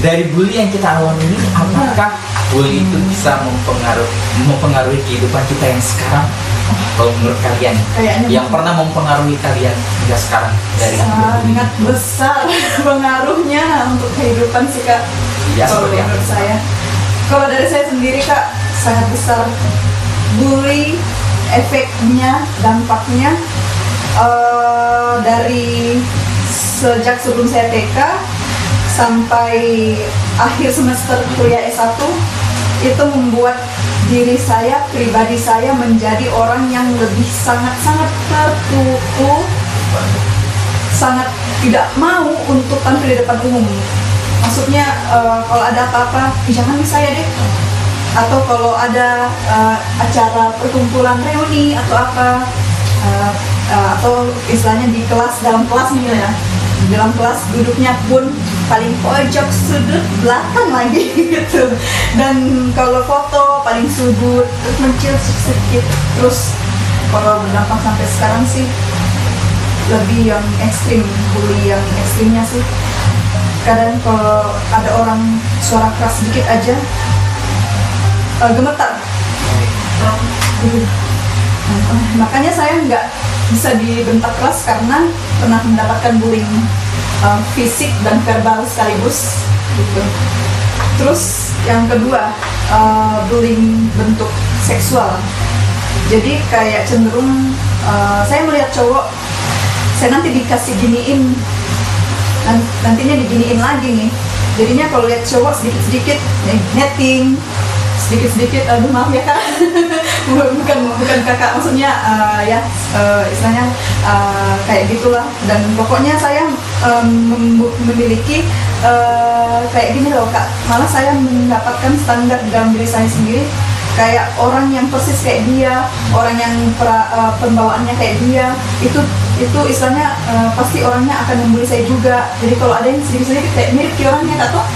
Dari bully yang kita alami ini, apakah bully itu bisa mempengaruhi kehidupan kita yang sekarang? Kalau menurut kalian, Kayaknya yang pernah mempengaruhi kalian hingga sekarang dari bully? sangat besar pengaruhnya untuk kehidupan sih Kak. Ya, Kalau seperti apa? menurut saya, kalau dari saya sendiri Kak, sangat besar. Bully, efeknya, dampaknya dari sejak sebelum saya TK sampai akhir semester kuliah S1 itu membuat diri saya, pribadi saya menjadi orang yang lebih sangat-sangat tertutup, sangat tidak mau untuk tampil di depan umum. Maksudnya kalau ada apa-apa, jangan nih saya deh. Atau kalau ada acara perkumpulan reuni atau apa, atau istilahnya di kelas, dalam kelas nih ya, di dalam kelas duduknya pun paling pojok sudut belakang lagi gitu. Dan kalau foto paling sudut, terus mencil sedikit. Terus kalau berdampak sampai sekarang sih lebih yang ekstrim, bully yang ekstrimnya sih. Kadang kalau ada orang suara keras sedikit aja gemetar. Makanya saya nggak bisa dibentak keras karena pernah mendapatkan bullying fisik dan verbal sekaligus gitu. Terus yang kedua, bullying bentuk seksual. Jadi kayak cenderung saya melihat cowok, saya nanti dikasih giniin, nantinya diginiin lagi nih. Jadinya kalau lihat cowok sedikit-sedikit netting, sedikit-sedikit, aduh maaf ya Kak, bukan kakak, maksudnya istilahnya kayak gitulah. Dan pokoknya saya memiliki kayak gini loh Kak, malah saya mendapatkan standar dalam diri saya sendiri kayak orang yang persis kayak dia, orang yang pembawaannya kayak dia, itu istilahnya pasti orangnya akan membuli saya juga. Jadi kalau ada yang sedikit-sedikit kayak mirip ki orangnya Kak toh,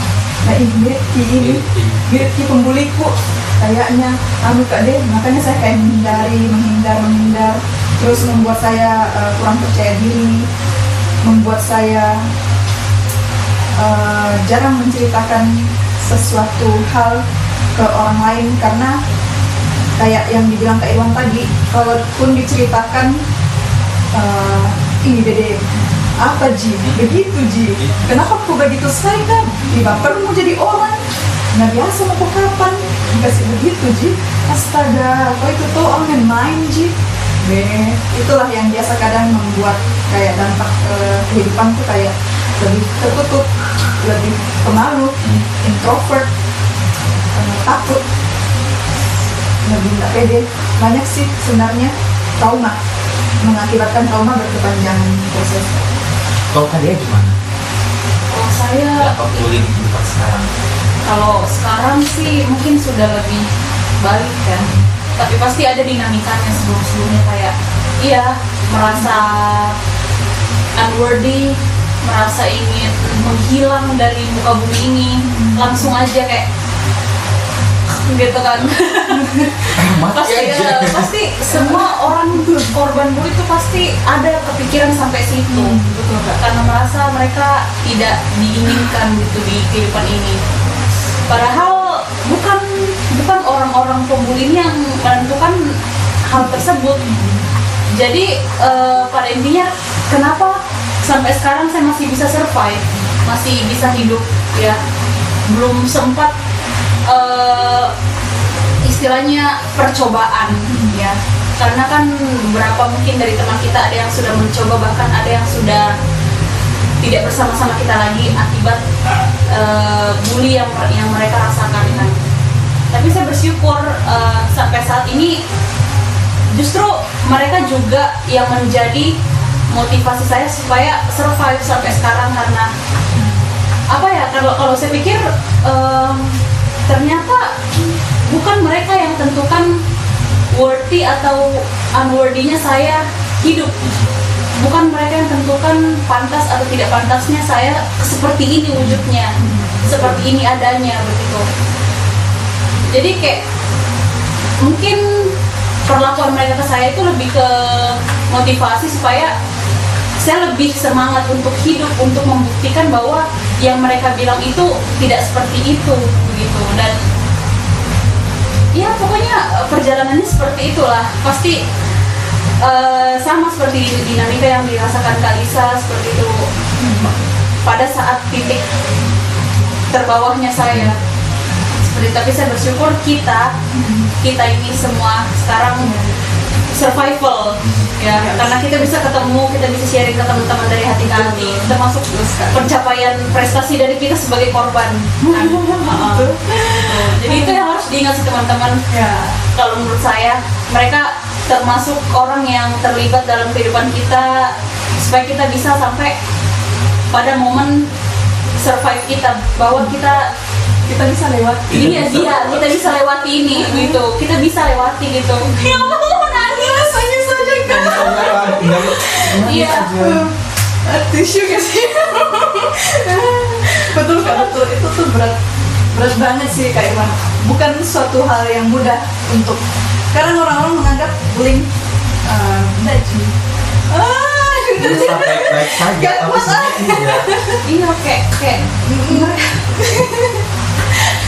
nah ini mirip ki pembuliku kayaknya, Kak deh. Makanya saya kayak menghindar, terus membuat saya kurang percaya diri, membuat saya jarang menceritakan sesuatu hal ke orang lain, karena kayak yang dibilang Kak Iwan tadi, kalaupun diceritakan ini dede apa Ji, begitu Ji, kenapa kok begitu sekali kan, baper mau jadi orang, nggak biasa mau kapan dikasih begitu Ji, astaga, kok itu tuh orang yang main Ji. Itulah yang biasa kadang membuat kayak dampak kehidupan tuh kayak lebih tertutup, lebih pemalu, introvert, takut, lebih nggak pede. Banyak sih sebenarnya trauma, mengakibatkan trauma berkepanjangan proses. Kalau kalian gimana? Kalau saya, Dampak bullying di tempat sekarang? kalau sekarang sih mungkin sudah lebih balik kan, tapi pasti ada dinamikanya sebelum-sebelumnya, kayak iya merasa unworthy, merasa ingin menghilang dari muka bumi ini, langsung aja kayak gitu kan. Pasti semua orang korban bully itu pasti ada kepikiran sampai situ, karena merasa mereka tidak diinginkan gitu di kehidupan ini. Padahal bukan orang-orang pembuli yang menentukan hal tersebut. Jadi pada intinya kenapa sampai sekarang saya masih bisa survive, masih bisa hidup ya, belum sempat istilahnya percobaan ya, karena kan beberapa mungkin dari teman kita ada yang sudah mencoba, bahkan ada yang sudah tidak bersama-sama kita lagi akibat bully yang mereka rasakan kan. Tapi saya bersyukur sampai saat ini justru mereka juga yang menjadi motivasi saya supaya survive sampai sekarang, karena apa ya, kalau saya pikir ternyata bukan mereka yang tentukan worthy atau unworthy-nya saya hidup, bukan mereka yang tentukan pantas atau tidak pantasnya saya seperti ini wujudnya, seperti ini adanya begitu. Jadi kayak mungkin perlakuan mereka ke saya itu lebih ke motivasi supaya saya lebih semangat untuk hidup, untuk membuktikan bahwa yang mereka bilang itu tidak seperti itu begitu. Dan ya pokoknya perjalanannya seperti itulah. Pasti sama seperti dinamika yang dirasakan Kak Lisa seperti itu pada saat titik terbawahnya saya. Seperti, tapi saya bersyukur kita ini semua sekarang survival ya, karena kita bisa ketemu, kita bisa sharing ke teman-teman dari hati ke hati, termasuk pencapaian prestasi dari kita sebagai korban. Jadi itu yang harus diingat sih teman-teman. Kalau menurut saya mereka termasuk orang yang terlibat dalam kehidupan kita supaya kita bisa sampai pada momen survive kita, bahwa kita bisa lewati. Kita bisa lewati ini gitu, kita bisa lewati gitu. Ya Allah, nangis rasanya saja kan. Iya. Tisu gak sih? Betul Kak, betul. Itu tuh berat banget sih Kak Irwan. Bukan suatu hal yang mudah untuk, karena orang-orang menganggap bullying daji. Baik saja, Gak tapi kuat. sebenarnya Iya kayak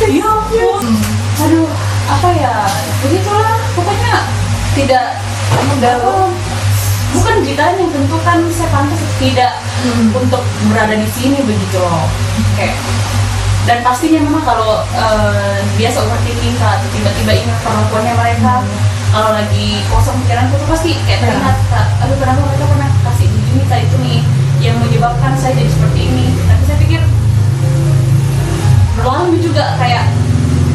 ya ampun. Aduh, apa ya? Begitulah, pokoknya tidak Mudah loh. bukan kita yang tentukan saya pantas tidak untuk berada di sini begitu loh. Kayak, dan pastinya memang kalau biasa overthinking Kak, atau tiba-tiba ingat perlakuannya mereka, kalau lagi kosong pikiranku tuh pasti kayak teringat Kak, aduh kenapa mereka pernah kasih begini Kak, itu nih yang menyebabkan saya jadi seperti ini. Tapi saya pikir berlalu juga, kayak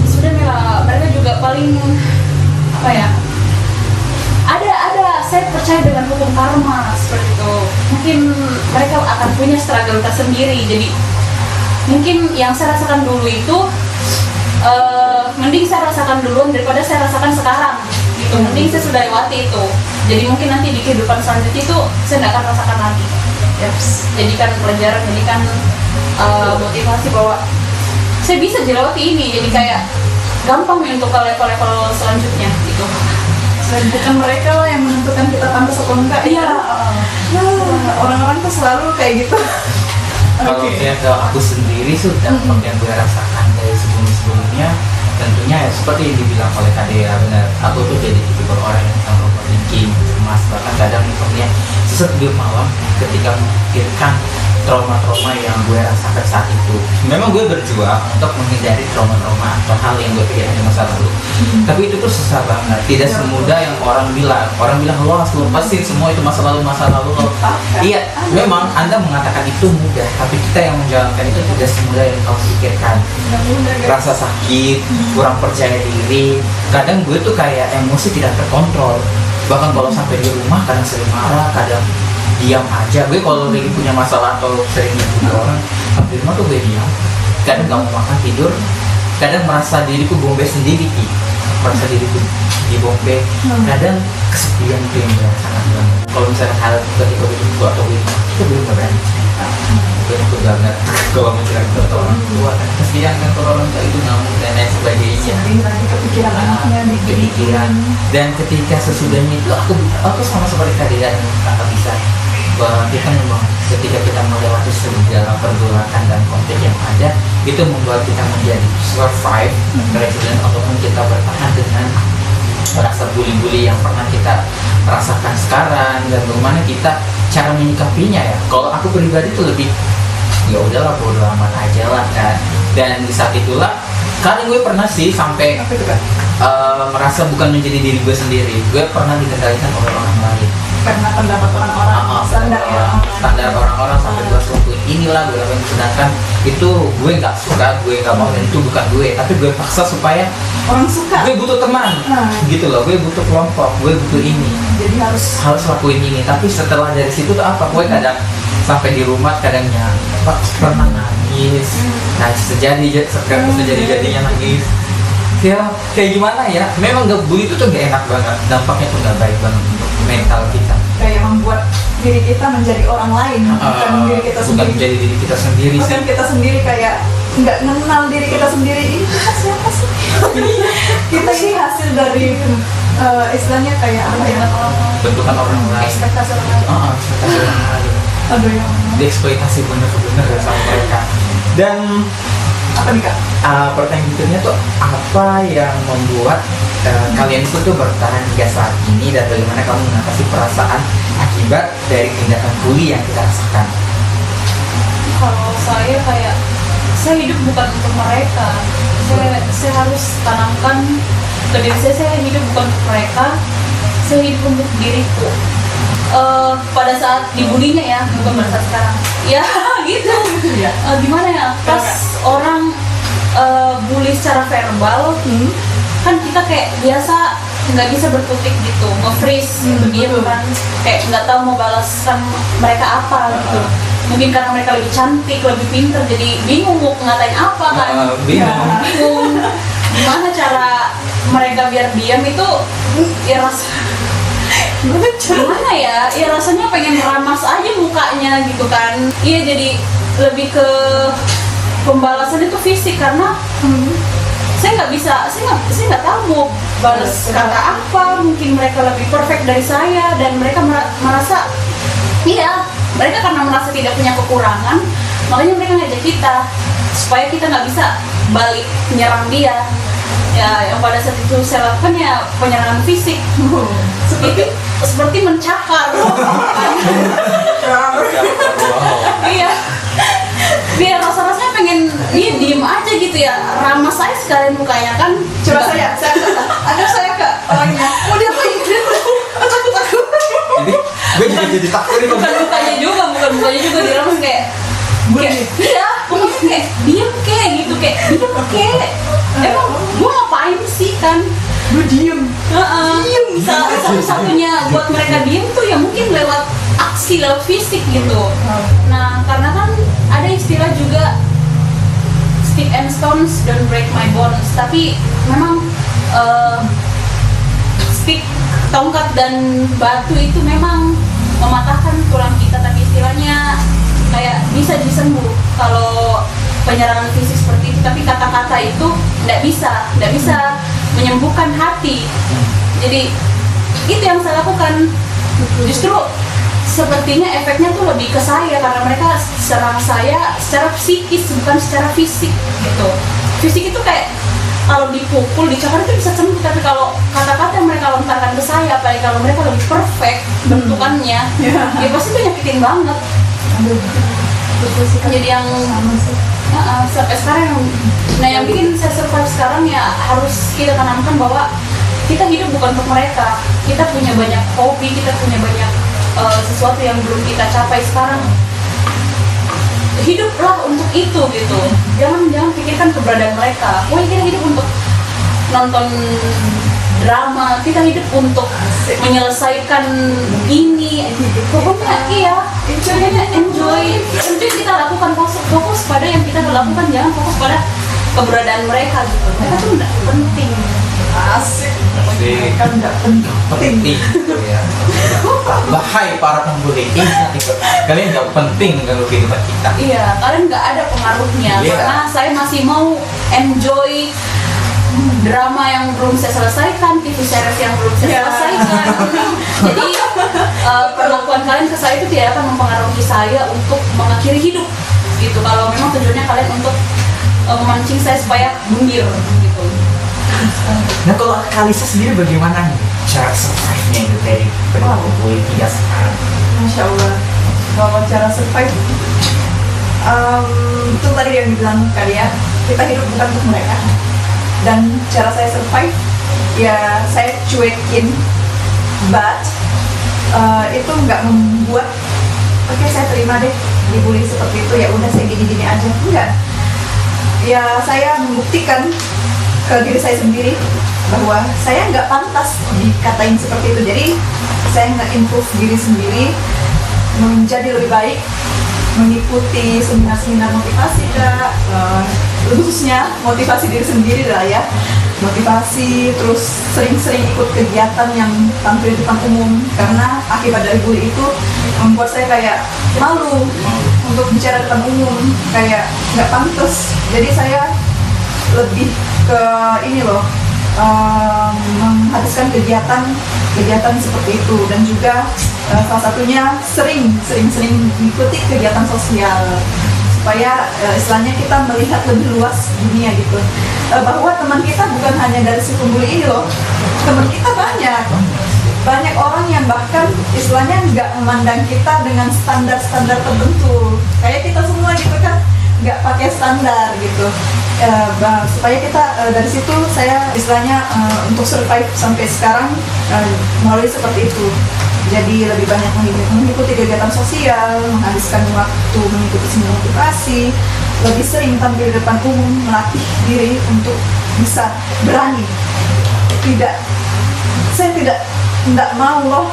sudah mereka juga paling apa ya, ada saya percaya dengan hukum karma seperti itu. Mungkin mereka akan punya struggle tersendiri, jadi mungkin yang saya rasakan dulu itu mending saya rasakan duluan daripada saya rasakan sekarang gitu. Mending saya sudah lewati itu, jadi mungkin nanti di kehidupan selanjutnya itu saya tidak akan rasakan lagi. Jadikan pelajaran, jadikan motivasi bahwa saya bisa dilewati ini, jadi kayak gampang nih untuk ke level-level selanjutnya gitu. Dan bukan mereka lah yang menentukan kita pantas atau enggak. Iya. Orang-orang tuh selalu kayak gitu. kalau Oke. saya ke aku sendiri sudah yang gue rasakan dari sebelumnya, tentunya ya seperti yang dibilang oleh Kak Dea, benar, aku tuh jadi tipe orang yang sangat overthinking, cemas, bahkan kadang misalnya setiap malam ketika memikirkan trauma-trauma yang gue rasakan saat itu. Memang gue berjuang untuk menghindari trauma-trauma atau hal yang gue pikirkan di masa lalu. Tapi itu tuh susah banget, tidak semudah yang orang bilang. Orang bilang lo harus lepasin semua itu masa lalu lo. Iya, memang Anda mengatakan itu mudah, tapi kita yang menjalankan itu tidak semudah yang kau pikirkan. Rasa sakit, kurang percaya diri, kadang gue tuh kayak emosi tidak terkontrol. Bahkan kalau sampai di rumah kadang sering marah, kadang diam aja. Gue kalau lagi punya masalah atau sering nyebut orang, di rumah tuh gue diam. Kadang gak mau makan, tidur. Kadang merasa diriku bombe sendiri, merasa diriku di bombe. Kadang kesepian itu yang gue rasakan banget. Kalau misalnya hal ketika gue atau gue itu belum berani cerita. Gue takut banget kalau menceritakan ke orang tua. Kesian kan kalau orang tua itu ngamuk dan lain sebagainya. Lagi kepikiran anaknya, Pikiran. Dan ketika sesudahnya itu aku sama seperti tadi dan Kakak bisa, bahwa kita memang ketika kita melewati segala pergolakan dan konflik yang ada, itu membuat kita menjadi survive, resilient, ataupun kita bertahan dengan rasa bully-bully yang pernah kita rasakan sekarang, dan bagaimana kita cara menyikapinya ya. Kalau aku pribadi tuh lebih ya udahlah, bodo amat aja lah kan. Dan di saat itulah kadang gue pernah sih sampai Apa itu Kak? merasa bukan menjadi diri gue sendiri. Gue pernah dikendalikan oleh orang lain. Karena pendapat orang-orang, Standar orang-orang sampai gue lakuin inilah, gue lakuin, sedangkan itu gue nggak suka, gue nggak mau, dan itu bukan gue. Tapi gue paksa supaya orang suka. gue butuh teman, gitu loh. Gue butuh kelompok, gue butuh ini. Jadi harus Lakuin ini. Tapi setelah dari situ tuh apa? Gue kadang sampai di rumah kadangnya pernah nangis, sejadinya nangis. Ya kayak gimana ya? Memang gak bully itu tuh gak enak banget. Dampaknya tuh gak baik banget untuk mental kita. kayak membuat diri kita menjadi orang lain, bukan diri kita bukan sendiri. menjadi diri kita sendiri sih. Bukan kita sendiri, kayak nggak mengenal diri kita sendiri. Ini kita siapa sih? Kita ini hasil dari istilahnya kayak apa ya? Bentukan orang lain. Ekspektasi orang lain. Ekspektasi orang lain. Aduh ya. dieksploitasi bener-bener sama mereka. Dan Apa nih Kak? pertanyaan berikutnya tuh apa yang membuat kalian itu tuh bertahan hingga saat ini, dan bagaimana kamu mengatasi perasaan akibat dari tindakan bully yang kita rasakan? Kalau saya kayak saya hidup bukan untuk mereka. Saya harus tanamkan ke diri saya hidup bukan untuk mereka. Saya hidup untuk diriku. Pada saat dibulinya ya, bukan pada saat sekarang. Ya gitu. Iya. Gimana ya? Pas orang bully secara verbal, kan kita kayak biasa nggak bisa berkutik gitu, nge-freeze gitu, diam kan, kayak nggak tahu mau balasan mereka apa gitu. Mungkin karena mereka lebih cantik, lebih pinter, jadi bingung mau ngatain apa kan. Bingung gimana cara mereka biar diam itu. Ya gimana ya, ya rasanya pengen ramas aja mukanya gitu kan. Iya, jadi lebih ke pembalasan itu fisik, karena saya nggak tahu mau balas kata apa. Mungkin mereka lebih perfect dari saya dan mereka merasa, iya, mereka karena merasa tidak punya kekurangan, makanya mereka ngajak kita supaya kita nggak bisa balik menyerang dia. Ya, yang pada saat itu saya lakukan ya penyerangan fisik. Seperti mencakar. Iya. Biar rasa-rasanya pengen dia diem aja gitu ya, ramas saya sekalian mukanya kan. Coba saya anggap saya Kak orangnya. Mau dia apa ini? Takut. Jadi gue juga jadi takut nih. Bukan mukanya juga diramas kayak iya, pokoknya kayak diem kayak gitu, kayak diem kayak emang gue ngapain sih kan. Gue diem. Satu-satunya buat mereka diem tuh ya mungkin lewat aksi, lewat fisik gitu. Nah, karena kan ada istilah juga stick and stones don't break my bones, tapi memang stick, tongkat dan batu itu memang mematahkan tulang kita, tapi istilahnya kayak bisa disembuh kalau penyerangan fisik seperti itu, tapi kata-kata itu tidak bisa menyembuhkan hati. Jadi itu yang saya lakukan. Justru sepertinya efeknya tuh lebih ke saya, karena mereka serang saya secara psikis bukan secara fisik gitu. Fisik itu kayak kalau dipukul, dicakar itu bisa sembuh, tapi kalau kata-kata yang mereka lontarkan ke saya, apalagi kalau mereka lebih perfect bentukannya, ya pasti itu nyakitin banget. Jadi yang sampai sekarang, nah yang bikin saya survive sekarang ya harus kita tanamkan bahwa kita hidup bukan untuk mereka. Kita punya banyak hobi, kita punya banyak sesuatu yang belum kita capai sekarang. Hiduplah untuk itu gitu. Jangan pikirkan keberadaan mereka. Wah, kita hidup untuk nonton drama, kita hidup untuk menyelesaikan ini. Pokoknya iya, enjoy kita lakukan, fokus pada yang kita lakukan, jangan fokus pada keberadaan mereka gitu. Mereka tuh nggak penting. Asik. Kan nggak penting gitu ya. Bahaya para pembuli ini, kalian nggak penting kalau kehidupan kita. Iya, kalian nggak ada pengaruhnya. Karena saya masih mau enjoy drama yang belum saya selesaikan, TV series yang belum saya selesaikan. Jadi perlakuan kalian ke saya itu tidak akan mempengaruhi saya untuk mengakhiri hidup gitu. Kalau memang tujuannya kalian untuk memancing saya supaya mundur gitu. Nah, kalau Kalisa sendiri bagaimana nih cara survive-nya itu dari pembuli hingga sekarang? Masya Allah. Kalau cara survive, itu tadi yang dibilang kalian, kita hidup bukan untuk mereka. Dan cara saya survive, ya saya cuekin, but itu nggak membuat, oke, saya terima deh dibully seperti itu, ya udah saya gini-gini aja, enggak. Ya saya membuktikan ke diri saya sendiri bahwa saya nggak pantas dikatain seperti itu. Jadi saya nge-improve diri sendiri menjadi lebih baik, mengikuti seminar-seminar motivasi Kak, khususnya motivasi diri sendiri lah ya, motivasi, terus sering-sering ikut kegiatan yang tampil di depan umum, karena akibat dari bully itu membuat saya kayak malu untuk bicara depan umum, kayak nggak pantas. Jadi saya lebih ke ini loh, menghabiskan kegiatan seperti itu, dan juga salah satunya sering mengikuti kegiatan sosial supaya istilahnya kita melihat lebih luas dunia gitu. Bahwa teman kita bukan hanya dari si pembuli ini loh, teman kita banyak orang yang bahkan istilahnya nggak memandang kita dengan standar tertentu kayak kita semua gitu kan, nggak pakai standar gitu. Supaya kita dari situ saya istilahnya untuk survive sampai sekarang melalui seperti itu. Jadi lebih banyak mengikuti kegiatan sosial, menghabiskan waktu mengikuti seni motivasi, lebih sering tampil di depan umum, melatih diri untuk bisa berani. Saya tidak mau loh,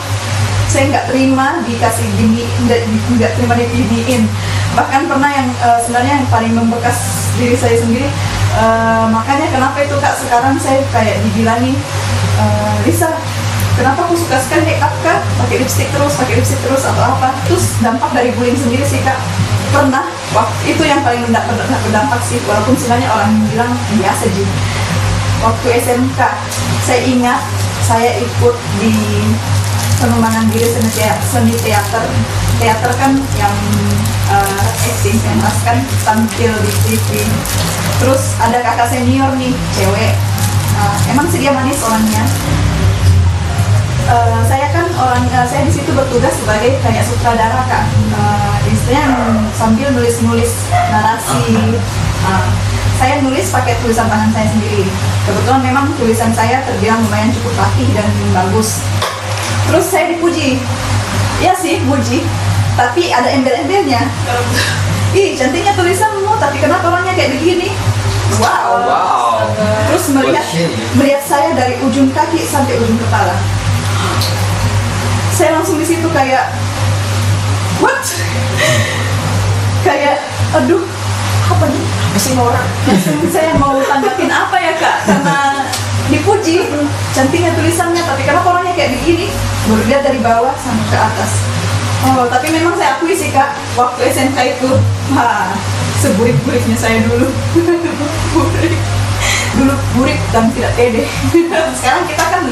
saya nggak terima dikasih gini, nggak terima diginiin. Bahkan pernah yang sebenarnya yang paling membekas diri saya sendiri, makanya kenapa itu Kak sekarang saya kayak dibilangin, Lisa, kenapa aku suka sekali make up Kak, pakai lipstick terus atau apa. Terus dampak dari bullying sendiri sih Kak, pernah waktu itu yang paling berdampak sih, walaupun sebenarnya orang bilang biasa aja. Waktu SMK saya ingat saya ikut di pengembangan diri seni teater kan yang acting pentas kan, tampil di TV. Terus ada kakak senior nih, cewek, emang sih dia manis orangnya. Saya di situ bertugas sebagai kayak sutradara Kak, istilahnya sambil nulis narasi. Saya nulis pakai tulisan tangan saya sendiri. Kebetulan memang tulisan saya terbilang lumayan cukup rapih dan bagus. Terus saya dipuji, ya sih muji, tapi ada embel-embelnya. Ih, cantiknya tulisanmu, tapi kenapa orangnya kayak begini? Wow. Terus melihat saya dari ujung kaki sampai ujung kepala. Saya langsung di situ kayak what? Kayak aduh, apa nih? Masih orang. Langsung saya mau tanggapin apa ya Kak? Karena dipuji, cantiknya tulisannya, tapi kenapa orangnya kayak begini? Baru lihat dari bawah sampai ke atas. Oh, tapi memang saya akui sih Kak, waktu SMK itu, seburik-buriknya saya dulu. Burik dan tidak pede. Sekarang kita kan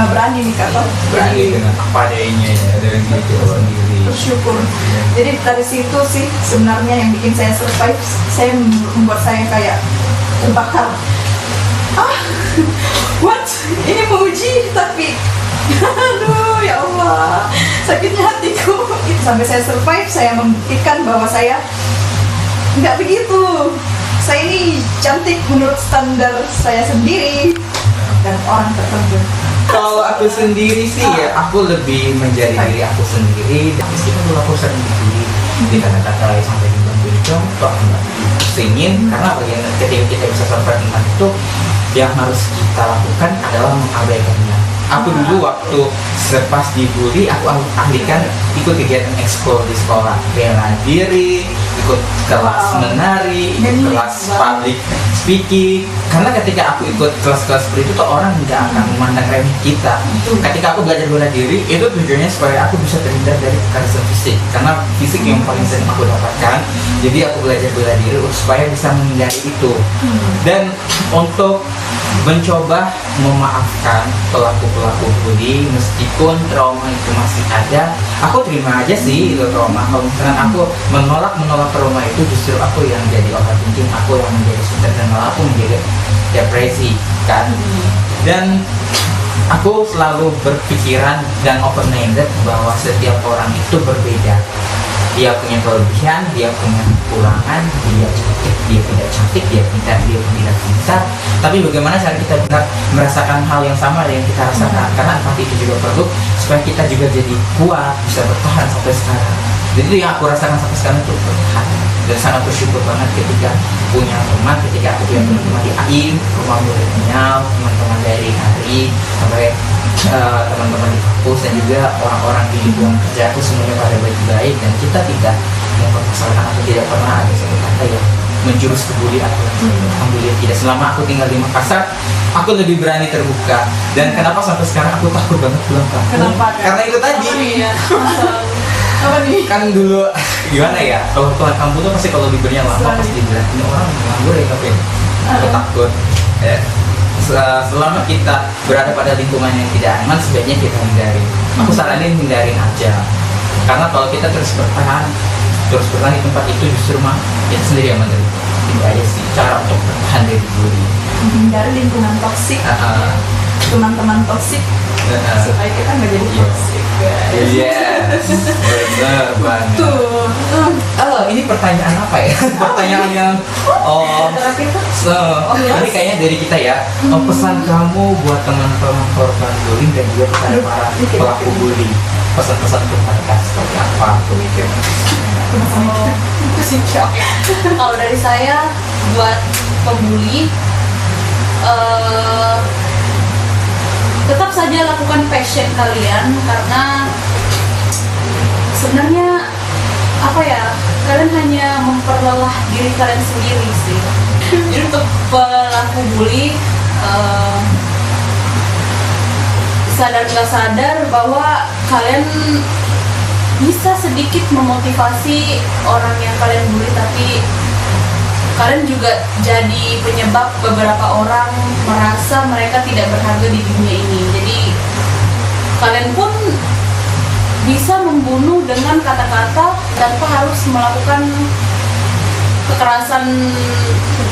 berani nih Kak, berani dengan apa adanya ya, dengan diri sendiri. Bersyukur. Jadi dari situ sih sebenarnya yang bikin saya survive, saya membuat saya kayak terbakar. What? Ini menguji tapi aduh ya Allah, sakitnya hatiku. Sampai saya survive, saya membuktikan bahwa saya nggak begitu. Saya ini cantik menurut standar saya sendiri dan orang tertentu. Kalau aku sendiri sih ya, aku lebih menjadi diri aku sendiri. Dan meskipun dulu aku sering dibully, di kata-kata sampai dibantuin contoh, nggak pusingin, karena bagian ketika kita bisa survive dengan itu, yang harus kita lakukan adalah mengabaikannya. Aku dulu waktu pas dibully, aku alihkan ikut kegiatan ekskul di sekolah, bela diri, ikut kelas menari, ikut kelas public speaking. Karena ketika aku ikut kelas-kelas seperti itu tuh orang nggak akan memandang remeh kita. Ketika aku belajar bela diri, itu tujuannya supaya aku bisa terhindar dari kekerasan fisik. Karena fisik yang paling sering aku dapatkan. Jadi aku belajar bela diri supaya bisa menghindari itu. Dan untuk mencoba memaafkan pelaku-pelaku bullying, meskipun trauma itu masih ada, aku terima aja sih itu trauma. Kalau misalkan aku menolak trauma itu, justru aku yang jadi overthinking, aku yang menjadi stres, dan malah aku menjadi depresi kan. Dan aku selalu berpikiran dan open-minded bahwa setiap orang itu berbeda. Dia punya kelebihan, dia punya kekurangan, dia cantik, dia tidak cantik, dia pintar, dia tidak pintar. Tapi bagaimana cara kita benar merasakan hal yang sama yang kita rasakan? Karena empati itu juga perlu supaya kita juga jadi kuat, bisa bertahan sampai sekarang. Jadi itu yang aku rasakan sampai sekarang itu bertahan. Dan sangat bersyukur banget ketika punya teman, ketika aku punya teman-teman di AIM, rumah milenial, teman-teman dari HRI, sampai teman-teman di kampus, dan juga orang-orang di lingkungan kerja aku, semuanya pada baik-baik, dan kita tidak mempermasalahkan atau tidak pernah ada satu kata yang menjurus ke bully atau alhamdulillah tidak. Selama aku tinggal di Makassar, aku lebih berani terbuka. Dan kenapa sampai sekarang aku takut banget pulang kampung? Kenapa? Karena itu tadi. Apa nih? Kan dulu gimana ya, kalau pulang kampung tuh pasti kalau liburnya lama pasti dibilang ini orang nganggur ya, tapi aku takut selama kita berada pada lingkungan yang tidak aman, sebaiknya kita hindari. Aku saranin hindarin aja, karena kalau kita terus bertahan di tempat itu justru mah kita sendiri yang menderita. Itu aja sih cara untuk bertahan dari bullying. Menghindari lingkungan toksik, teman-teman toksik, supaya kita nggak jadi toksik, guys. Yes, benar banget. Tuh. Ini pertanyaan apa ya? Pertanyaan yang ini kayaknya dari kita ya. Pesan kamu buat teman-teman korban bullying dan juga kepada para pelaku bullying. Pesan-pesan untuk mereka seperti apa? Kalau dari saya buat pembuli, tetap saja lakukan passion kalian, karena sebenarnya apa ya, kalian hanya memperlelah diri kalian sendiri sih. Jadi untuk pelaku bully, sadar nggak sadar bahwa kalian bisa sedikit memotivasi orang yang kalian bully, tapi kalian juga jadi penyebab beberapa orang merasa mereka tidak berharga di dunia ini. Jadi kalian pun bisa membunuh dengan kata-kata tanpa harus melakukan kekerasan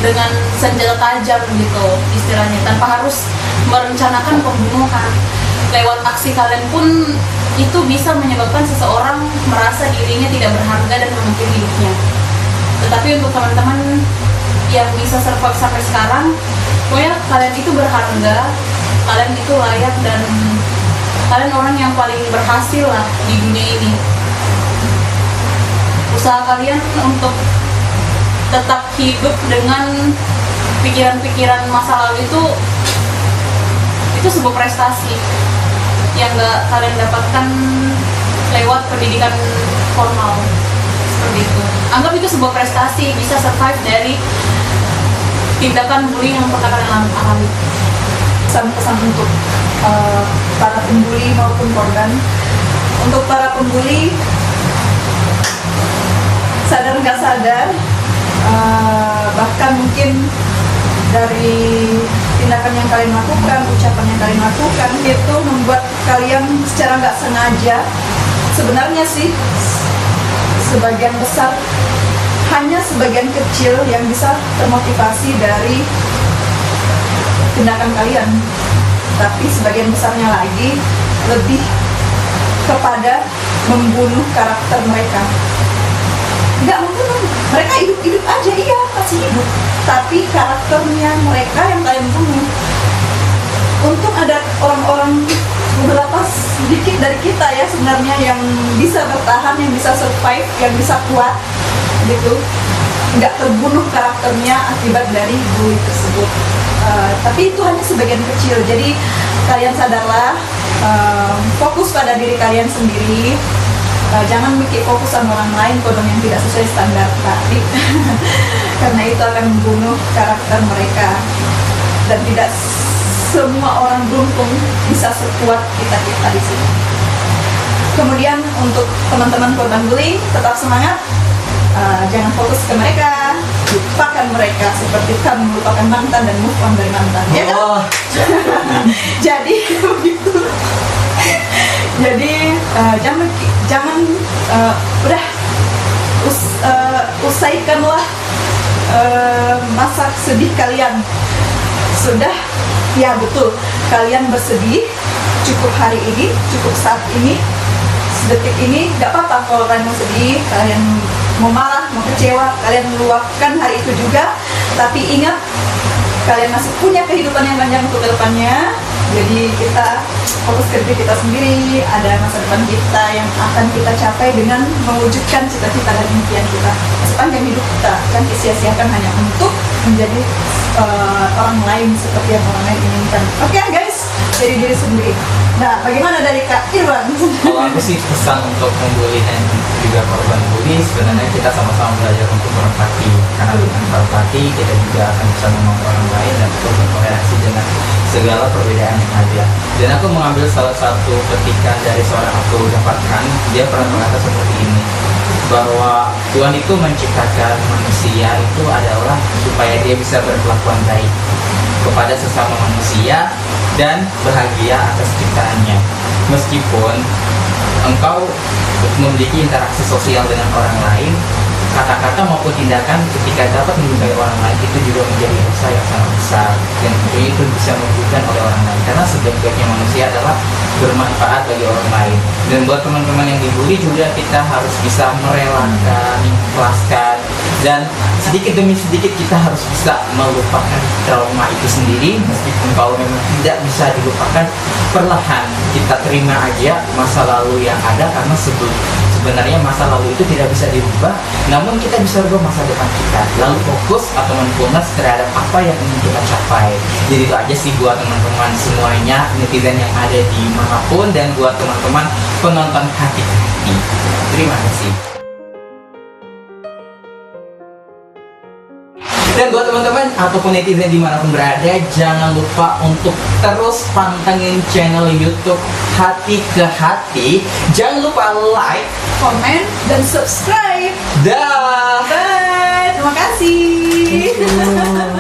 dengan senjata tajam gitu istilahnya, tanpa harus merencanakan pembunuhan. Lewat aksi kalian pun itu bisa menyebabkan seseorang merasa dirinya tidak berharga dan mengakhiri hidupnya. Tetapi untuk teman-teman yang bisa survive sampai sekarang, pokoknya kalian itu berharga, kalian itu layak, dan kalian orang yang paling berhasil lah di dunia ini. Usaha kalian untuk tetap hidup dengan pikiran-pikiran masa lalu itu sebuah prestasi yang gak kalian dapatkan lewat pendidikan formal seperti itu. Anggap itu sebuah prestasi, bisa survive dari tindakan bullying yang pernah kalian alami. Pesan-pesan untuk para pembuli maupun korban. Untuk para pembuli, sadar nggak sadar, bahkan mungkin dari tindakan yang kalian lakukan, ucapan yang kalian lakukan, itu membuat kalian secara nggak sengaja, sebenarnya sih sebagian besar, hanya sebagian kecil yang bisa termotivasi dari tindakan kalian, tapi sebagian besarnya lagi lebih kepada membunuh karakter mereka. Nggak membunuh, mereka hidup-hidup aja, iya masih hidup, tapi karakternya mereka yang kalian bunuh. Untung ada orang-orang, beberapa sedikit dari kita ya sebenarnya yang bisa bertahan, yang bisa survive, yang bisa kuat gitu, nggak terbunuh karakternya akibat dari bully tersebut. Tapi itu hanya sebagian kecil, jadi kalian sadarlah, fokus pada diri kalian sendiri, jangan mikir fokus sama orang lain kodong yang tidak sesuai standar tadi karena itu akan membunuh karakter mereka, dan tidak semua orang beruntung bisa sekuat kita di sini. Kemudian untuk teman-teman korban bullying, tetap semangat, jangan fokus ke mereka, lupakan mereka seperti kamu melupakan mantan dan move on dari mantan, ya kan? Jadi begitu. Jadi jangan udah usaikanlah masa sedih kalian. Sudah, ya betul, kalian bersedih cukup hari ini, cukup saat ini, sedetik ini, gak apa-apa kalau kalian mau sedih, kalian mau marah, mau kecewa, kalian meluapkan hari itu juga. Tapi ingat, kalian masih punya kehidupan yang panjang untuk kedepannya. Jadi kita fokus ke diri kita sendiri, ada masa depan kita yang akan kita capai dengan mewujudkan cita-cita dan impian kita sepanjang hidup kita. Kan sia-siakan hanya untuk menjadi orang lain seperti yang orang lain inginkan. Oke guys, jadi diri sendiri. Nah, bagaimana dari Kak Irwan? Kalau aku sih pesan untuk pembuli dan juga korban bully, sebenarnya kita sama-sama belajar untuk berempati, karena dengan berempati kita juga akan bisa memahami orang lain dan untuk berkoreksi dengan segala perbedaan yang ada. Dan aku mengambil salah satu petikan dari seorang aku dapatkan, dia pernah berkata seperti ini, bahwa Tuhan itu menciptakan manusia itu adalah supaya dia bisa berkelakuan baik. kepada sesama manusia dan bahagia atas ciptaannya. Meskipun engkau memiliki interaksi sosial dengan orang lain, kata-kata maupun tindakan ketika dapat melukai orang lain itu juga menjadi dosa yang sangat besar, dan tentunya itu bisa merugikan oleh orang lain, karena sebaik-baiknya manusia adalah bermanfaat bagi orang lain. Dan buat teman-teman yang dibully juga, kita harus bisa merelakan, mengikhlaskan, dan sedikit demi sedikit kita harus bisa melupakan trauma itu sendiri. Meskipun kalau memang tidak bisa dilupakan, perlahan kita terima aja masa lalu yang ada, karena sebenarnya masa lalu itu tidak bisa dirubah, namun kita bisa rubah masa depan kita. Lalu fokus atau mindfulness terhadap apa yang ingin kita capai. Jadi itu aja sih buat teman-teman semuanya, netizen yang ada di manapun, dan buat teman-teman penonton hati ke hati. Terima kasih. Dan buat teman-teman ataupun netizen dimanapun berada, jangan lupa untuk terus pantengin channel YouTube Hati ke Hati. Jangan lupa like, Komen dan subscribe. dah. Bye. Terima kasih.